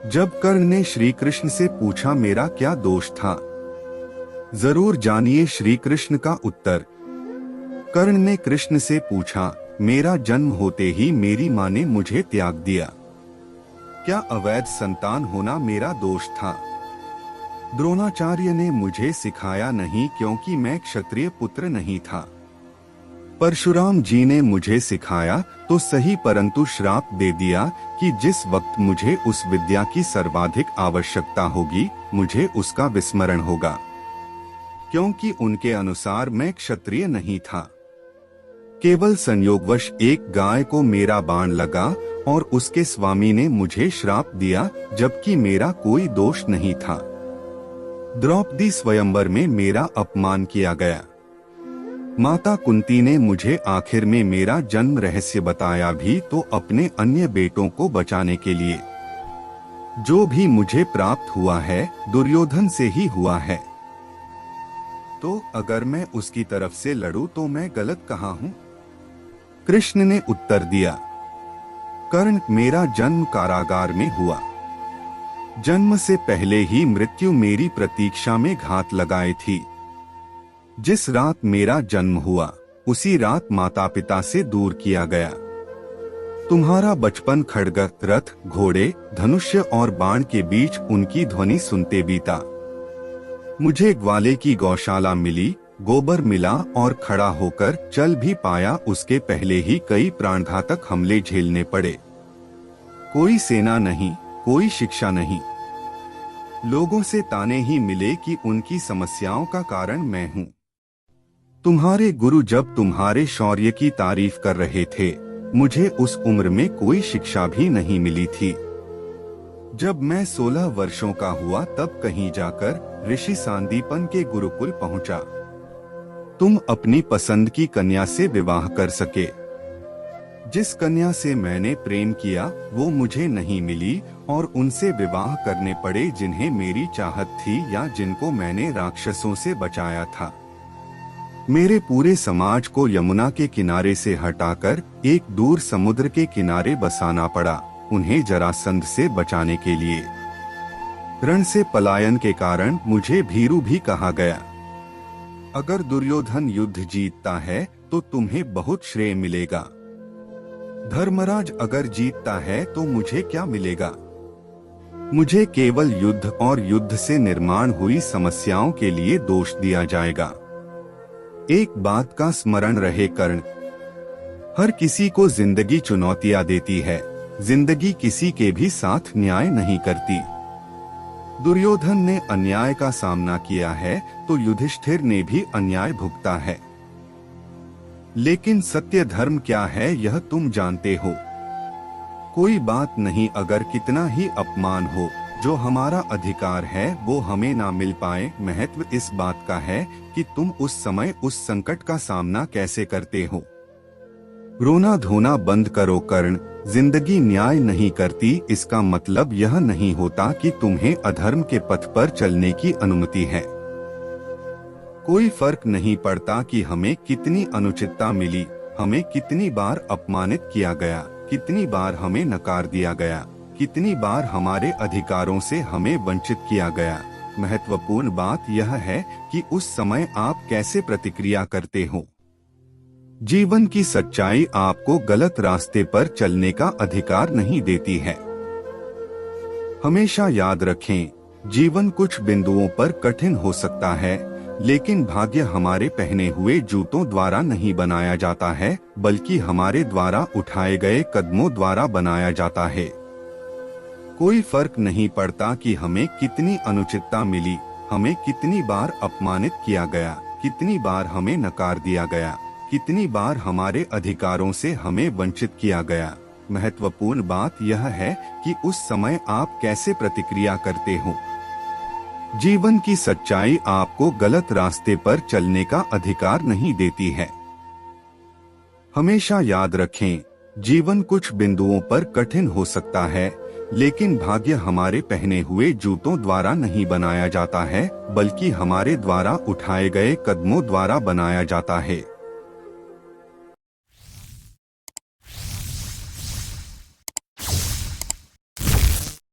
जब कर्ण ने श्री कृष्ण से पूछा मेरा क्या दोष था, जरूर जानिए श्री कृष्ण का उत्तर। कर्ण ने कृष्ण से पूछा, मेरा जन्म होते ही मेरी माँ ने मुझे त्याग दिया, क्या अवैध संतान होना मेरा दोष था? द्रोणाचार्य ने मुझे सिखाया नहीं क्योंकि मैं क्षत्रिय पुत्र नहीं था। परशुराम जी ने मुझे सिखाया तो सही, परंतु श्राप दे दिया कि जिस वक्त मुझे उस विद्या की सर्वाधिक आवश्यकता होगी मुझे उसका विस्मरण होगा, क्योंकि उनके अनुसार मैं क्षत्रिय नहीं था। केवल संयोगवश एक गाय को मेरा बाण लगा और उसके स्वामी ने मुझे श्राप दिया, जबकि मेरा कोई दोष नहीं था। द्रौपदी स्वयंवर में मेरा अपमान किया गया। माता कुंती ने मुझे आखिर में मेरा जन्म रहस्य बताया भी तो अपने अन्य बेटों को बचाने के लिए। जो भी मुझे प्राप्त हुआ है दुर्योधन से ही हुआ है, तो अगर मैं उसकी तरफ से लड़ूं तो मैं गलत कहाँ हूँ? कृष्ण ने उत्तर दिया, कर्ण, मेरा जन्म कारागार में हुआ। जन्म से पहले ही मृत्यु मेरी प्रतीक्षा में घात लगाए थी। जिस रात मेरा जन्म हुआ उसी रात माता पिता से दूर किया गया। तुम्हारा बचपन खड्ग, रथ, घोड़े, धनुष्य और बाण के बीच उनकी ध्वनि सुनते बीता। मुझे ग्वाले की गौशाला मिली, गोबर मिला और खड़ा होकर चल भी पाया उसके पहले ही कई प्राणघातक हमले झेलने पड़े। कोई सेना नहीं, कोई शिक्षा नहीं, लोगों से ताने ही मिले कि उनकी समस्याओं का कारण मैं हूँ। तुम्हारे गुरु जब तुम्हारे शौर्य की तारीफ कर रहे थे, मुझे उस उम्र में कोई शिक्षा भी नहीं मिली थी। जब मैं 16 वर्षों का हुआ तब कहीं जाकर ऋषि सांदीपन के गुरुकुल पहुंचा। तुम अपनी पसंद की कन्या से विवाह कर सके। जिस कन्या से मैंने प्रेम किया वो मुझे नहीं मिली और उनसे विवाह करने पड़े जिन्हें मेरी चाहत थी या जिनको मैंने राक्षसों से बचाया था। मेरे पूरे समाज को यमुना के किनारे से हटाकर एक दूर समुद्र के किनारे बसाना पड़ा, उन्हें जरासंध से बचाने के लिए। रण से पलायन के कारण मुझे भीरू भी कहा गया। अगर दुर्योधन युद्ध जीतता है तो तुम्हें बहुत श्रेय मिलेगा। धर्मराज अगर जीतता है तो मुझे क्या मिलेगा? मुझे केवल युद्ध और युद्ध से निर्माण हुई समस्याओं के लिए दोष दिया जाएगा। एक बात का स्मरण रहे कर्ण, हर किसी को जिंदगी चुनौतियां देती है, जिंदगी किसी के भी साथ न्याय नहीं करती। दुर्योधन ने अन्याय का सामना किया है तो युधिष्ठिर ने भी अन्याय भुगता है। लेकिन सत्य धर्म क्या है यह तुम जानते हो। कोई बात नहीं अगर कितना ही अपमान हो, जो हमारा अधिकार है वो हमें ना मिल पाए। महत्व इस बात का है कि तुम उस समय उस संकट का सामना कैसे करते हो। रोना धोना बंद करो कर्ण, जिंदगी न्याय नहीं करती इसका मतलब यह नहीं होता कि तुम्हें अधर्म के पथ पर चलने की अनुमति है। कोई फर्क नहीं पड़ता कि हमें कितनी अनुचितता मिली, हमें कितनी बार अपमानित किया गया, कितनी बार हमें नकार दिया गया, कितनी बार हमारे अधिकारों से हमें वंचित किया गया। महत्वपूर्ण बात यह है कि उस समय आप कैसे प्रतिक्रिया करते हो। जीवन की सच्चाई आपको गलत रास्ते पर चलने का अधिकार नहीं देती है। हमेशा याद रखें, जीवन कुछ बिंदुओं पर कठिन हो सकता है, लेकिन भाग्य हमारे पहने हुए जूतों द्वारा नहीं बनाया जाता है, बल्कि हमारे द्वारा उठाए गए कदमों द्वारा बनाया जाता है। कोई फर्क नहीं पड़ता कि हमें कितनी अनुचितता मिली, हमें कितनी बार अपमानित किया गया, कितनी बार हमें नकार दिया गया, कितनी बार हमारे अधिकारों से हमें वंचित किया गया। महत्वपूर्ण बात यह है कि उस समय आप कैसे प्रतिक्रिया करते हो। जीवन की सच्चाई आपको गलत रास्ते पर चलने का अधिकार नहीं देती है। हमेशा याद रखें, जीवन कुछ बिंदुओं पर कठिन हो सकता है, लेकिन भाग्य हमारे पहने हुए जूतों द्वारा नहीं बनाया जाता है, बल्कि हमारे द्वारा उठाए गए कदमों द्वारा बनाया जाता है।